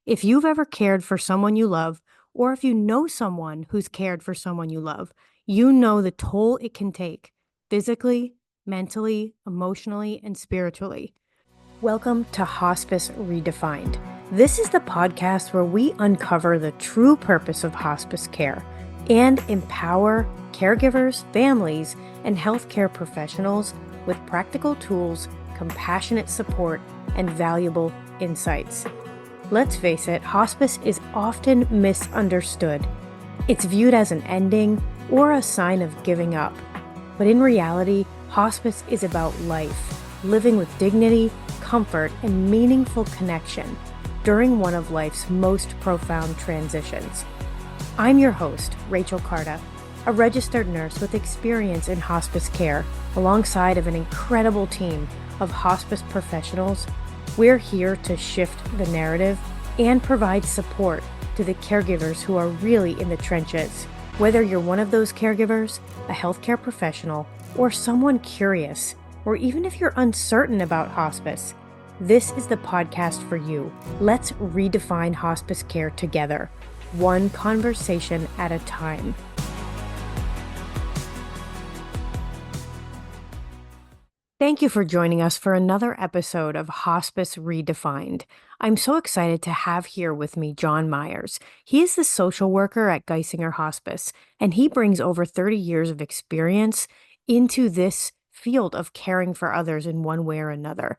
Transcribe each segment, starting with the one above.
If you've ever cared for someone you love, or if you know someone who's cared for someone you love, you know the toll it can take physically, mentally, emotionally, and spiritually. Welcome to Hospice Redefined. This is the podcast where we uncover the true purpose of hospice care and empower caregivers, families, and healthcare professionals with practical tools, compassionate support, and valuable insights. Let's face it, hospice is often misunderstood. It's viewed as an ending or a sign of giving up. But in reality, hospice is about life, living with dignity, comfort, and meaningful connection during one of life's most profound transitions. I'm your host, Rachel Carta, a registered nurse with experience in hospice care, alongside of an incredible team of hospice professionals. We're here to shift the narrative and provide support to the caregivers who are really in the trenches. Whether you're one of those caregivers, a healthcare professional, or someone curious, or even if you're uncertain about hospice, this is the podcast for you. Let's redefine hospice care together, one conversation at a time. Thank you for joining us for another episode of Hospice Redefined. I'm so excited to have here with me John Myers. He is the social worker at Geisinger Hospice, and he brings over 30 years of experience into this field of caring for others in one way or another.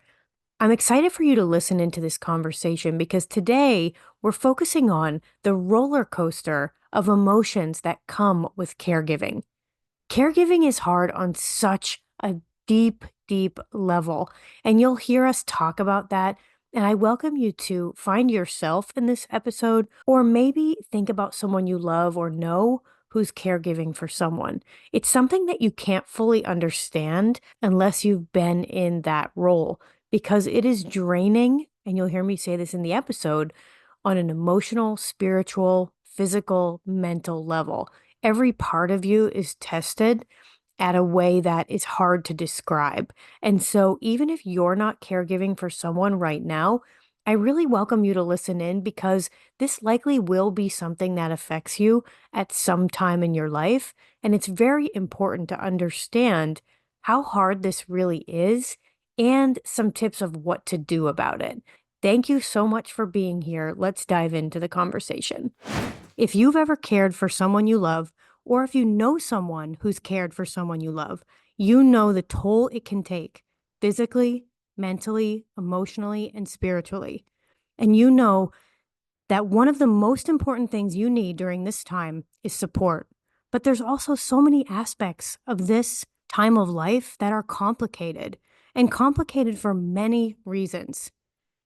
I'm excited for you to listen into this conversation because today we're focusing on the roller coaster of emotions that come with caregiving. Caregiving is hard on such a deep level, and you'll hear us talk about that. And I welcome you to find yourself in this episode, or maybe think about someone you love or know who's caregiving for someone. It's something that you can't fully understand unless you've been in that role, because it is draining, and you'll hear me say this in the episode, on an emotional, spiritual, physical, mental level. Every part of you is tested at a way that is hard to describe. And so even if you're not caregiving for someone right now, I really welcome you to listen in, because this likely will be something that affects you at some time in your life. And it's very important to understand how hard this really is and some tips of what to do about it. Thank you so much for being here. Let's dive into the conversation. If you've ever cared for someone you love, or if you know someone who's cared for someone you love, you know the toll it can take physically, mentally, emotionally, and spiritually. And you know that one of the most important things you need during this time is support. But there's also so many aspects of this time of life that are complicated, and complicated for many reasons.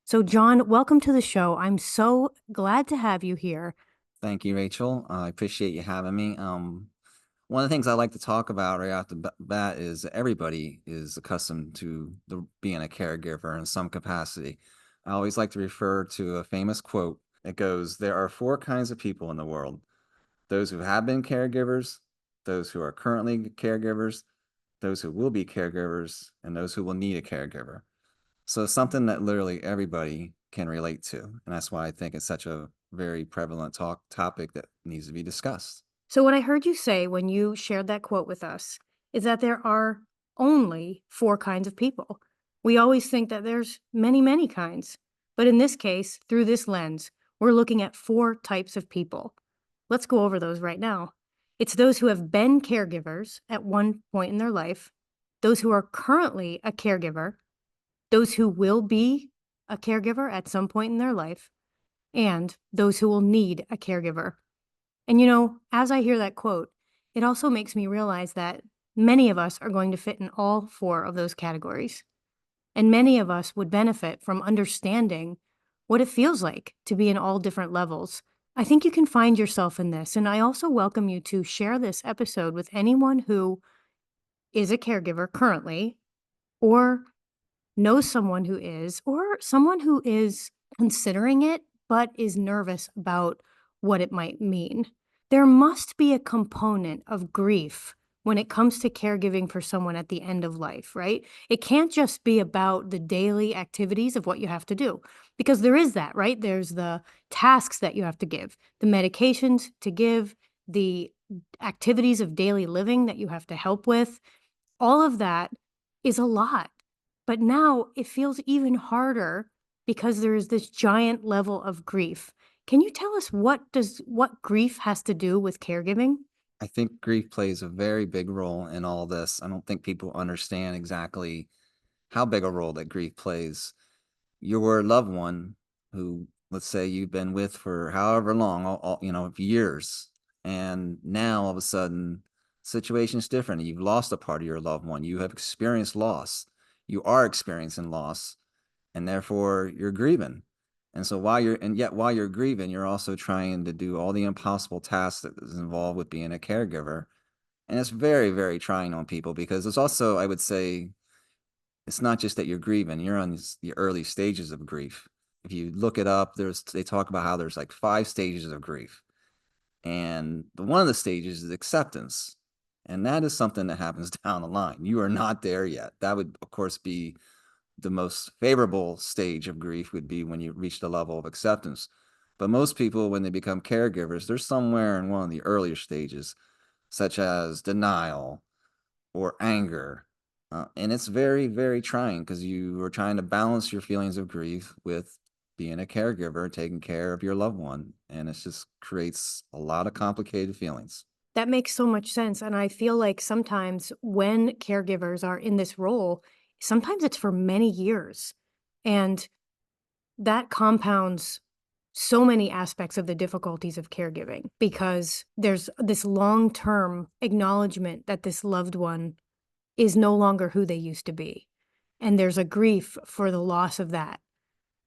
So, John, welcome to the show. I'm so glad to have you here. Thank you, Rachel. I appreciate you having me. One of the things I like to talk about right off the bat is everybody is accustomed to being a caregiver in some capacity. I always like to refer to a famous quote. It goes, "There are four kinds of people in the world: those who have been caregivers, those who are currently caregivers, those who will be caregivers, and those who will need a caregiver." So it's something that literally everybody can relate to. And that's why I think it's such a very prevalent topic that needs to be discussed. So, what I heard you say when you shared that quote with us is that there are only four kinds of people. We always think that there's many kinds. But in this case, through this lens, we're looking at four types of people. Let's go over those right now. It's those who have been caregivers at one point in their life, those who are currently a caregiver, those who will be a caregiver at some point in their life, and those who will need a caregiver. And as I hear that quote, it also makes me realize that many of us are going to fit in all four of those categories. And many of us would benefit from understanding what it feels like to be in all different levels. I think you can find yourself in this. And I also welcome you to share this episode with anyone who is a caregiver currently, or knows someone who is, or someone who is considering it but is nervous about what it might mean. There must be a component of grief when it comes to caregiving for someone at the end of life, right? It can't just be about the daily activities of what you have to do, because there is that, right? There's the tasks that you have to give, the medications to give, the activities of daily living that you have to help with. All of that is a lot. But now it feels even harder because there is this giant level of grief. Can you tell us what grief has to do with caregiving? I think grief plays a very big role in all this. I don't think people understand exactly how big a role that grief plays. Your loved one who, let's say, you've been with for however long, years, and now all of a sudden situation's different. You've lost a part of your loved one. You have experienced loss. You are experiencing loss, and therefore you're grieving. And so while you're grieving, you're also trying to do all the impossible tasks that is involved with being a caregiver. And it's very, very trying on people because it's also, I would say, it's not just that you're grieving, you're on the early stages of grief. If you look it up, they talk about how there's like 5 stages of grief. And one of the stages is acceptance. And that is something that happens down the line. You are not there yet. That would, of course, be the most favorable stage of grief would be when you reach the level of acceptance. But most people, when they become caregivers, they're somewhere in one of the earlier stages, such as denial or anger. And it's very, very trying because you are trying to balance your feelings of grief with being a caregiver, taking care of your loved one. And it just creates a lot of complicated feelings. That makes so much sense, and I feel like sometimes when caregivers are in this role, sometimes it's for many years, and that compounds so many aspects of the difficulties of caregiving because there's this long-term acknowledgement that this loved one is no longer who they used to be, and there's a grief for the loss of that.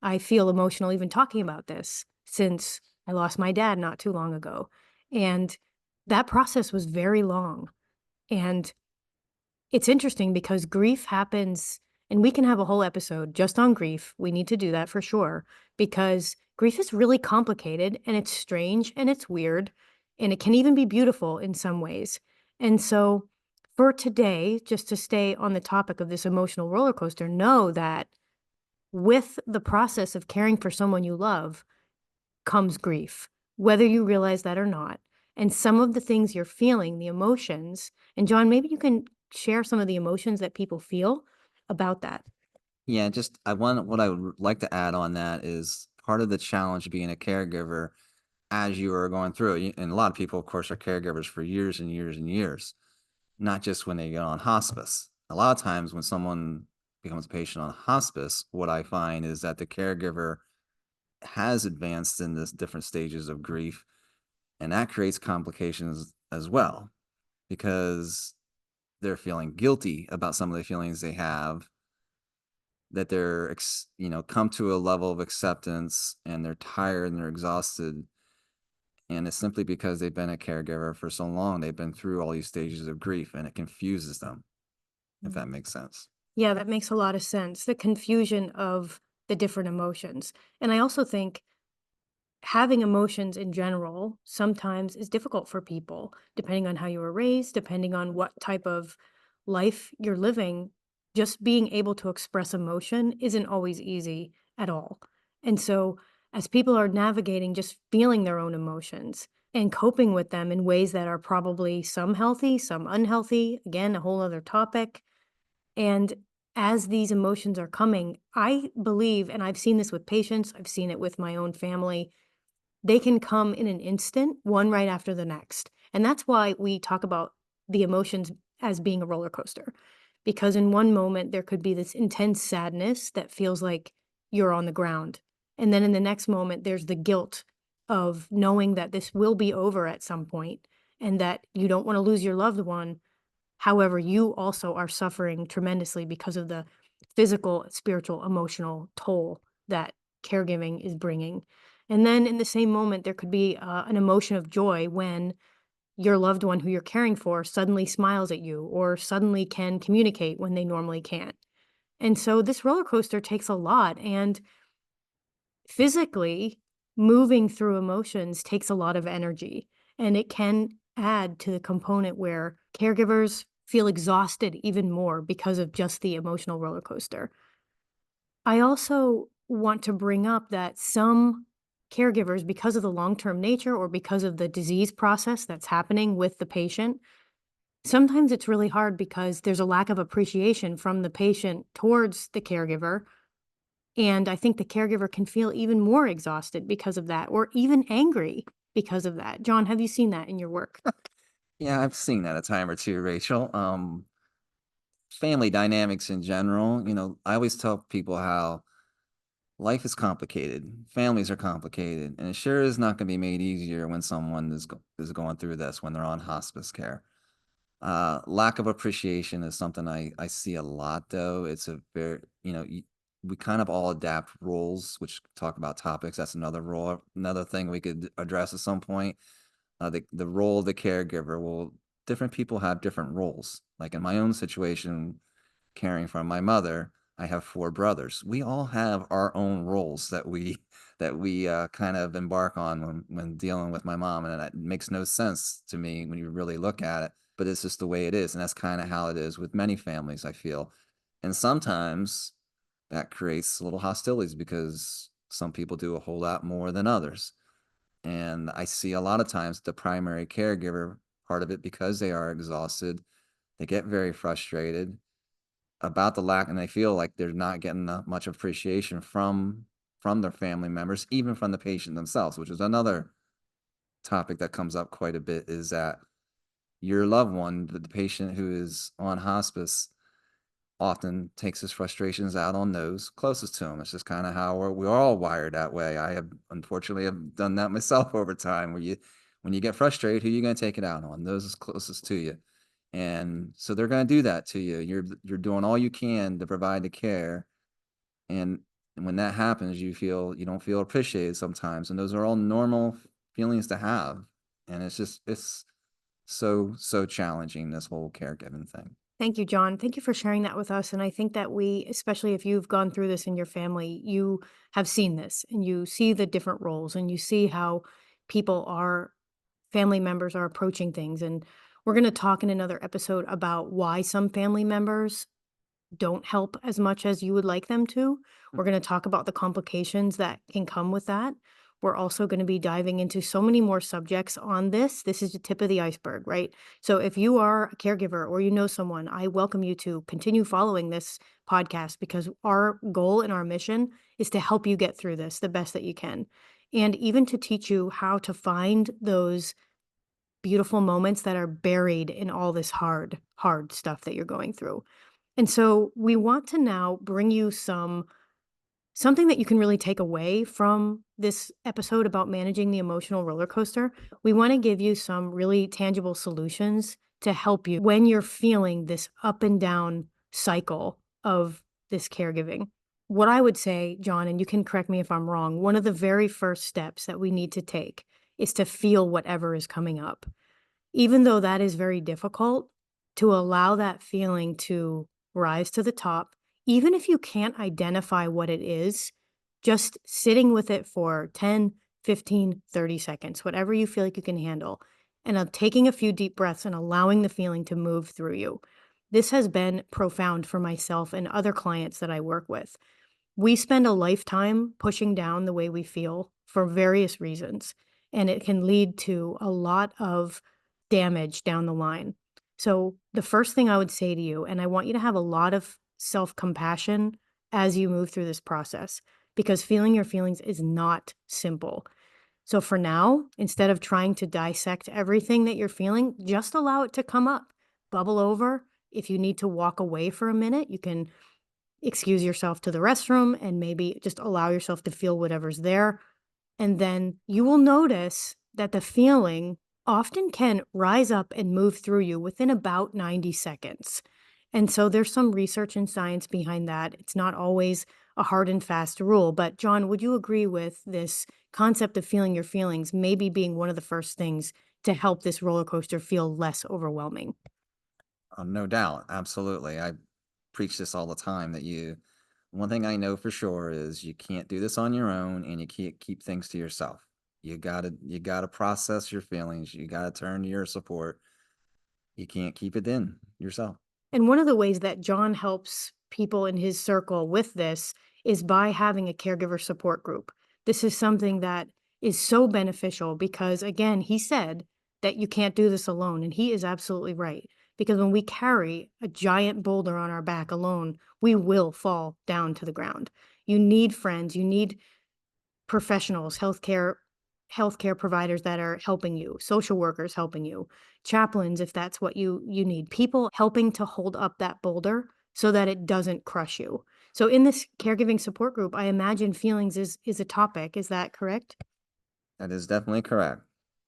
I feel emotional even talking about this since I lost my dad not too long ago, and that process was very long, and it's interesting because grief happens and we can have a whole episode just on grief. We need to do that for sure because grief is really complicated and it's strange and it's weird and it can even be beautiful in some ways. And so for today, just to stay on the topic of this emotional roller coaster, know that with the process of caring for someone you love comes grief, whether you realize that or not. And some of the things you're feeling, the emotions, and John, maybe you can share some of the emotions that people feel about that. Yeah, just what I would like to add on that is part of the challenge of being a caregiver as you are going through it. And a lot of people, of course, are caregivers for years and years and years, not just when they get on hospice. A lot of times when someone becomes a patient on hospice, what I find is that the caregiver has advanced in this different stages of grief, and that creates complications as well because they're feeling guilty about some of the feelings they have, that they're come to a level of acceptance and they're tired and they're exhausted, and it's simply because they've been a caregiver for so long. They've been through all these stages of grief and it confuses them, if Mm. that makes sense. Yeah, that makes a lot of sense. The confusion of the different emotions. And I also think having emotions in general sometimes is difficult for people, depending on how you were raised, depending on what type of life you're living. Just being able to express emotion isn't always easy at all. And so, as people are navigating just feeling their own emotions and coping with them in ways that are probably some healthy, some unhealthy, again, a whole other topic. And as these emotions are coming, I believe, and I've seen this with patients, I've seen it with my own family, they can come in an instant, one right after the next. And that's why we talk about the emotions as being a roller coaster. Because in one moment, there could be this intense sadness that feels like you're on the ground. And then in the next moment, there's the guilt of knowing that this will be over at some point and that you don't want to lose your loved one. However, you also are suffering tremendously because of the physical, spiritual, emotional toll that caregiving is bringing. And then in the same moment, there could be an emotion of joy when your loved one who you're caring for suddenly smiles at you or suddenly can communicate when they normally can't. And so this roller coaster takes a lot. And physically, moving through emotions takes a lot of energy. And it can add to the component where caregivers feel exhausted even more because of just the emotional roller coaster. I also want to bring up that some caregivers, because of the long term nature or because of the disease process that's happening with the patient, sometimes it's really hard because there's a lack of appreciation from the patient towards the caregiver. And I think the caregiver can feel even more exhausted because of that, or even angry because of that. John, have you seen that in your work? Yeah, I've seen that a time or two, Rachel. Family dynamics in general, I always tell people how life is complicated, families are complicated, and it sure is not going to be made easier when someone is going through this when they're on hospice care. Lack of appreciation is something I see a lot, though. It's a very, we kind of all adapt roles, which talk about topics. That's another role, another thing we could address at some point. The role of the caregiver. Well, different people have different roles. Like in my own situation, caring for my mother, I have four brothers. We all have our own roles that we kind of embark on when dealing with my mom, and it makes no sense to me when you really look at it. But it's just the way it is, and that's kind of how it is with many families, I feel. And sometimes that creates little hostilities because some people do a whole lot more than others. And I see a lot of times the primary caregiver part of it because they are exhausted, they get very frustrated about the lack, and they feel like they're not getting much appreciation from their family members, even from the patient themselves, which is another topic that comes up quite a bit. Is that your loved one, the patient who is on hospice, often takes his frustrations out on those closest to him. It's just kind of how we're all wired that way. I have unfortunately have done that myself over time, where when you get frustrated, who are you going to take it out on? Those is closest to you. And so they're going to do that to you. You're doing all you can to provide the care, and when that happens, you don't feel appreciated sometimes, and those are all normal feelings to have. And it's so challenging, this whole caregiving thing. Thank you, John. Thank you for sharing that with us. And I think that we, especially if you've gone through this in your family, you have seen this and you see the different roles and you see how people are, family members are approaching things. And we're going to talk in another episode about why some family members don't help as much as you would like them to. We're going to talk about the complications that can come with that. We're also going to be diving into so many more subjects on this. This is the tip of the iceberg, right? So if you are a caregiver or you know someone, I welcome you to continue following this podcast because our goal and our mission is to help you get through this the best that you can. And even to teach you how to find those beautiful moments that are buried in all this hard stuff that you're going through. And so we want to now bring you something that you can really take away from this episode about managing the emotional roller coaster. We want to give you some really tangible solutions to help you when you're feeling this up and down cycle of this caregiving. What I would say, John, and you can correct me if I'm wrong, one of the very first steps that we need to take is to feel whatever is coming up. Even though that is very difficult, to allow that feeling to rise to the top, even if you can't identify what it is, just sitting with it for 10, 15, 30 seconds, whatever you feel like you can handle, and taking a few deep breaths and allowing the feeling to move through you. This has been profound for myself and other clients that I work with. We spend a lifetime pushing down the way we feel for various reasons, and it can lead to a lot of damage down the line. So, the first thing I would say to you, and I want you to have a lot of self compassion as you move through this process, because feeling your feelings is not simple. So, for now, instead of trying to dissect everything that you're feeling, just allow it to come up, bubble over. If you need to walk away for a minute, you can excuse yourself to the restroom and maybe just allow yourself to feel whatever's there. And then you will notice that the feeling often can rise up and move through you within about 90 seconds. And so there's some research and science behind that. It's not always a hard and fast rule. But, John, would you agree with this concept of feeling your feelings maybe being one of the first things to help this roller coaster feel less overwhelming? No doubt, absolutely. I preach this all the time that one thing I know for sure is you can't do this on your own, and you can't keep things to yourself. You gotta process your feelings. You gotta turn to your support. You can't keep it in yourself. And one of the ways that John helps people in his circle with this is by having a caregiver support group. This is something that is so beneficial because, again, he said that you can't do this alone. And he is absolutely right. Because when we carry a giant boulder on our back alone, we will fall down to the ground. You need friends, you need professionals, healthcare providers that are helping you, social workers helping you, chaplains if that's what you need, people helping to hold up that boulder so that it doesn't crush you. So in this caregiving support group, I imagine feelings is a topic. Is that correct? That is definitely correct.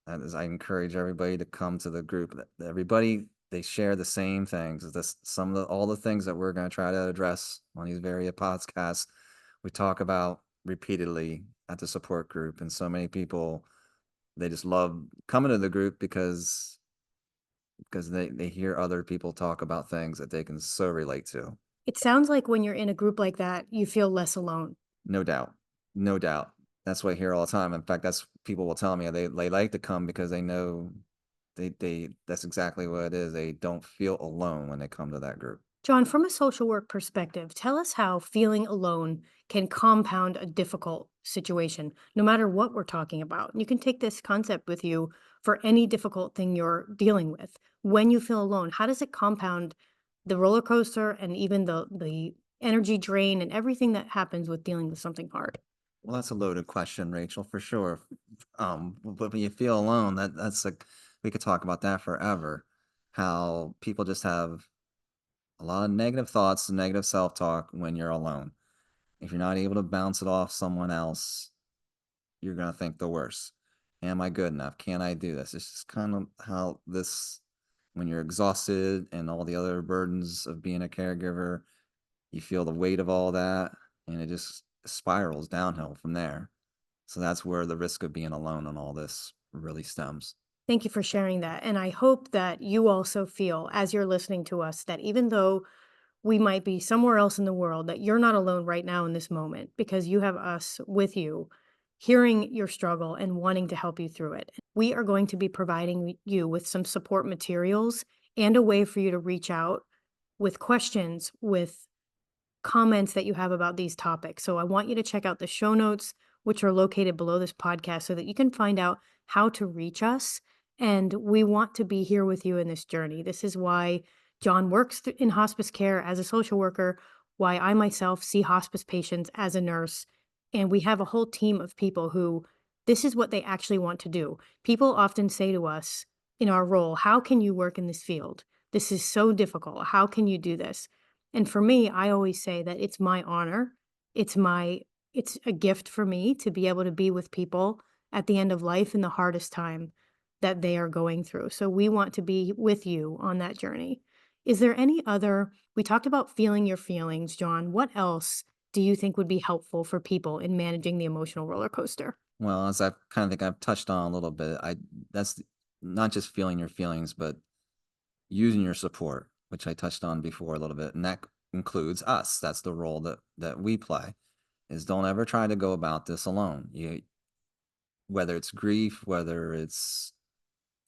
That is, I encourage everybody to come to the group. Everybody, they share the same things. This some of all the things that we're going to try to address on these various podcasts. We talk about repeatedly at the support group, and so many people they just love coming to the group because they hear other people talk about things that they can so relate to. It sounds like when you're in a group like that, you feel less alone. No doubt. No doubt. That's what I hear all the time. In fact, that's people will tell me they like to come because they know they that's exactly what it is. They don't feel alone when they come to that group. John, from a social work perspective, tell us how feeling alone can compound a difficult situation, no matter what we're talking about. And you can take this concept with you for any difficult thing you're dealing with. When you feel alone, how does it compound the roller coaster and even the energy drain and everything that happens with dealing with something hard? Well, that's a loaded question, Rachel, for sure. But when you feel alone, that's like we could talk about that forever. How people just have a lot of negative thoughts and negative self-talk when you're alone. If you're not able to bounce it off someone else, you're gonna think the worst. Am I good enough? Can I do this? It's just kind of how this when you're exhausted and all the other burdens of being a caregiver, you feel the weight of all that and it just spirals downhill from there. So that's where the risk of being alone on all this really stems. Thank you for sharing that. And I hope that you also feel, as you're listening to us, that even though we might be somewhere else in the world, that you're not alone right now in this moment because you have us with you, hearing your struggle and wanting to help you through it. We are going to be providing you with some support materials and a way for you to reach out with questions, with comments that you have about these topics. So I want you to check out the show notes, which are located below this podcast, so that you can find out how to reach us. And we want to be here with you in this journey. This is why John works in hospice care as a social worker, why I myself see hospice patients as a nurse. And we have a whole team of people who this is what they actually want to do. People often say to us in our role, how can you work in this field? This is so difficult. How can you do this? And for me, I always say that it's my honor. It's my it's a gift for me to be able to be with people at the end of life in the hardest time that they are going through. So we want to be with you on that journey. Is there any other we talked about feeling your feelings, John. What else do you think would be helpful for people in managing the emotional roller coaster? Well, as I kind of think I've touched on a little bit, I that's not just feeling your feelings, but using your support, which I touched on before a little bit, and that includes us. That's the role that we play. Is don't ever try to go about this alone. You whether it's grief, whether it's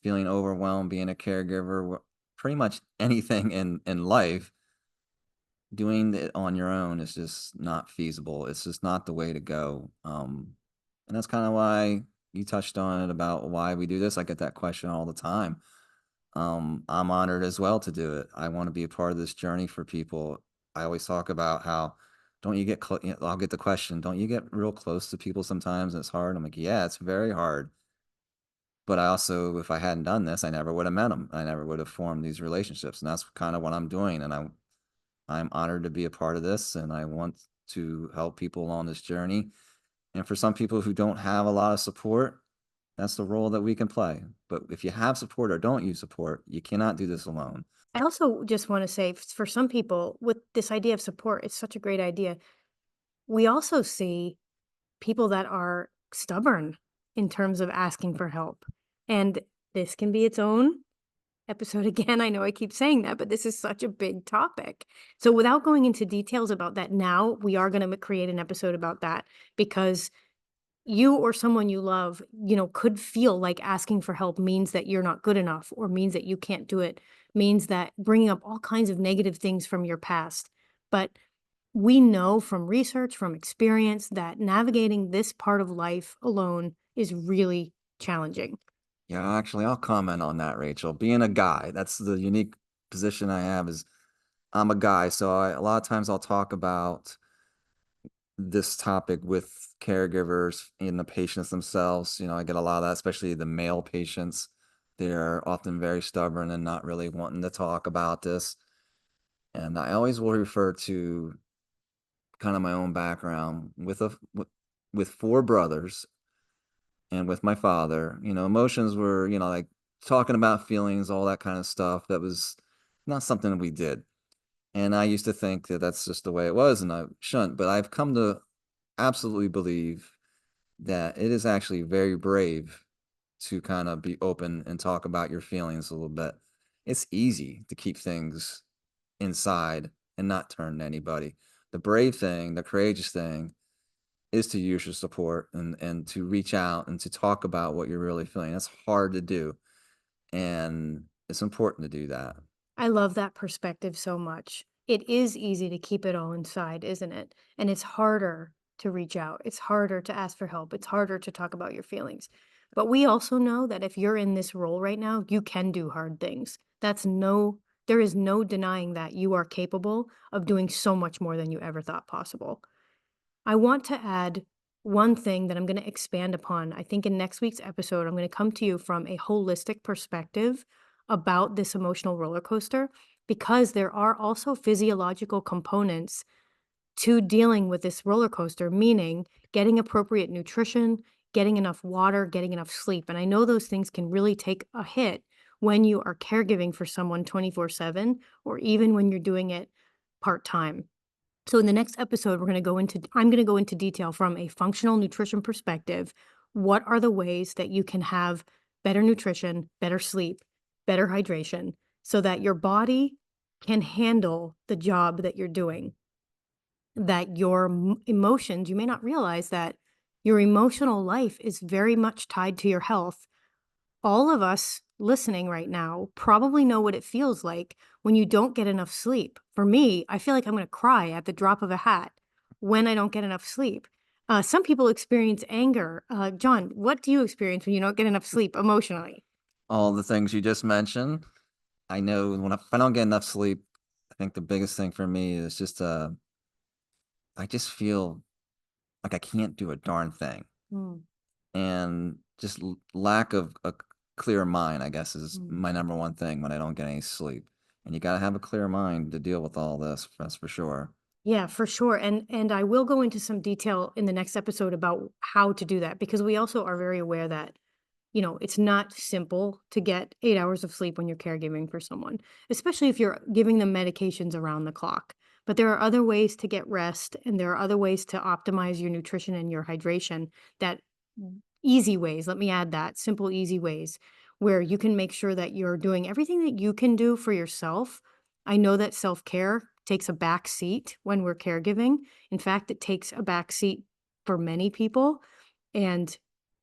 feeling overwhelmed, being a caregiver, pretty much anything in life, doing it on your own is just not feasible. It's just not the way to go. And that's kind of why you touched on it about why we do this. I get that question all the time. I'm honored as well to do it. I want to be a part of this journey for people. I always talk about how don't you get I'll get the question, don't you get real close to people sometimes and it's hard? I'm like, yeah, it's very hard. But I also, if I hadn't done this, I never would have met them. I never would have formed these relationships. And that's kind of what I'm doing. And I'm honored to be a part of this and I want to help people along this journey. And for some people who don't have a lot of support, that's the role that we can play. But if you have support or don't use support, you cannot do this alone. I also just want to say for some people with this idea of support, it's such a great idea. We also see people that are stubborn in terms of asking for help. And this can be its own episode again. I know I keep saying that, but this is such a big topic. So without going into details about that now, we are going to create an episode about that because you or someone you love, could feel like asking for help means that you're not good enough or means that you can't do it, means that bringing up all kinds of negative things from your past. But we know from research, from experience, that navigating this part of life alone is really challenging. Yeah, actually, I'll comment on that, Rachel. Being a guy, that's the unique position I have is I'm a guy. So a lot of times I'll talk about this topic with caregivers and the patients themselves. I get a lot of that, especially the male patients. They're often very stubborn and not really wanting to talk about this. And I always will refer to kind of my own background with four brothers and with my father. Emotions were, like talking about feelings, all that kind of stuff. That was not something we did. And I used to think that that's just the way it was, and I shouldn't. But I've come to absolutely believe that it is actually very brave to kind of be open and talk about your feelings a little bit. It's easy to keep things inside and not turn to anybody. The brave thing, the courageous thing is to use your support and to reach out and to talk about what you're really feeling. That's hard to do, and it's important to do that. I love that perspective so much. It is easy to keep it all inside, isn't it? And it's harder to reach out. It's harder to ask for help. It's harder to talk about your feelings. But we also know that if you're in this role right now, you can do hard things. There is no denying that you are capable of doing so much more than you ever thought possible. I want to add one thing that I'm going to expand upon. I think in next week's episode, I'm going to come to you from a holistic perspective about this emotional roller coaster because there are also physiological components to dealing with this roller coaster, meaning getting appropriate nutrition, getting enough water, getting enough sleep. And I know those things can really take a hit when you are caregiving for someone 24/7 or even when you're doing it part time. So in the next episode, I'm going to go into detail from a functional nutrition perspective. What are the ways that you can have better nutrition, better sleep, better hydration so that your body can handle the job that you're doing? That your emotions, you may not realize that your emotional life is very much tied to your health. All of us listening right now probably know what it feels like when you don't get enough sleep. For me, I feel like I'm going to cry at the drop of a hat when I don't get enough sleep. Some people experience anger. John, what do you experience when you don't get enough sleep emotionally? All the things you just mentioned, I know if I don't get enough sleep, I think the biggest thing for me is just I just feel like I can't do a darn thing, Mm, and just lack of a clear mind, I guess, is mm. my number one thing when I don't get any sleep. And you got to have a clear mind to deal with all this. That's for sure. Yeah, for sure. And I will go into some detail in the next episode about how to do that because we also are very aware that it's not simple to get 8 hours of sleep when you're caregiving for someone, especially if you're giving them medications around the clock. But there are other ways to get rest, and there are other ways to optimize your nutrition and your hydration that easy ways, let me add that, simple, easy ways where you can make sure that you're doing everything that you can do for yourself. I know that self care takes a back seat when we're caregiving. In fact, it takes a back seat for many people. And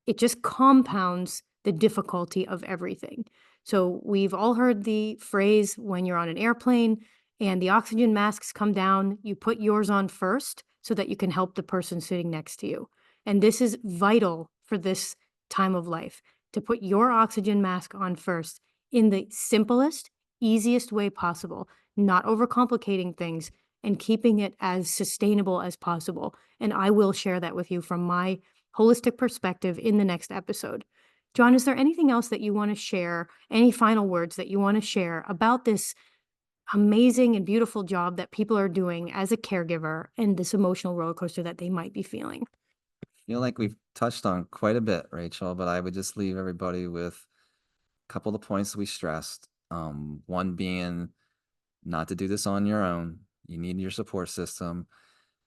it just compounds the difficulty of everything. So we've all heard the phrase when you're on an airplane and the oxygen masks come down, you put yours on first so that you can help the person sitting next to you. And this is vital for this time of life to put your oxygen mask on first in the simplest, easiest way possible, not overcomplicating things and keeping it as sustainable as possible. And I will share that with you from my holistic perspective in the next episode. John, is there anything else that you want to share? Any final words that you want to share about this amazing and beautiful job that people are doing as a caregiver and this emotional roller coaster that they might be feeling? Feel like we've touched on quite a bit, Rachel, but I would just leave everybody with a couple of the points we stressed. One being not to do this on your own. You need your support system.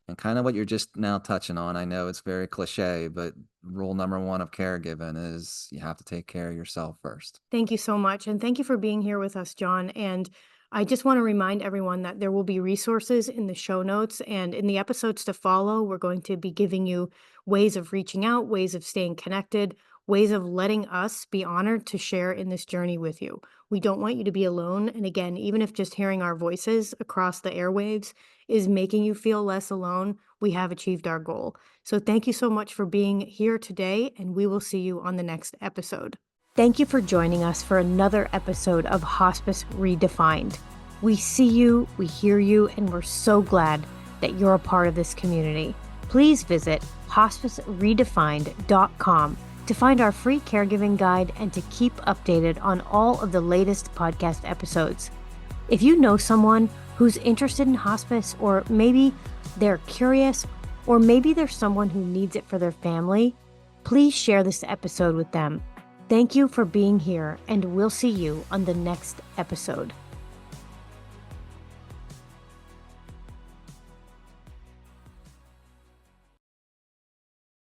And kind of what you're just now touching on. I know it's very cliche, but rule number one of caregiving is you have to take care of yourself first. Thank you so much. And thank you for being here with us, John. And I just want to remind everyone that there will be resources in the show notes, and in the episodes to follow, we're going to be giving you ways of reaching out, ways of staying connected, ways of letting us be honored to share in this journey with you. We don't want you to be alone. And again, even if just hearing our voices across the airwaves is making you feel less alone, we have achieved our goal. So thank you so much for being here today, and we will see you on the next episode. Thank you for joining us for another episode of Hospice Redefined. We see you, we hear you, and we're so glad that you're a part of this community. Please visit hospiceredefined.com to find our free caregiving guide and to keep updated on all of the latest podcast episodes. If you know someone who's interested in hospice, or maybe they're curious, or maybe there's someone who needs it for their family, please share this episode with them. Thank you for being here, and we'll see you on the next episode.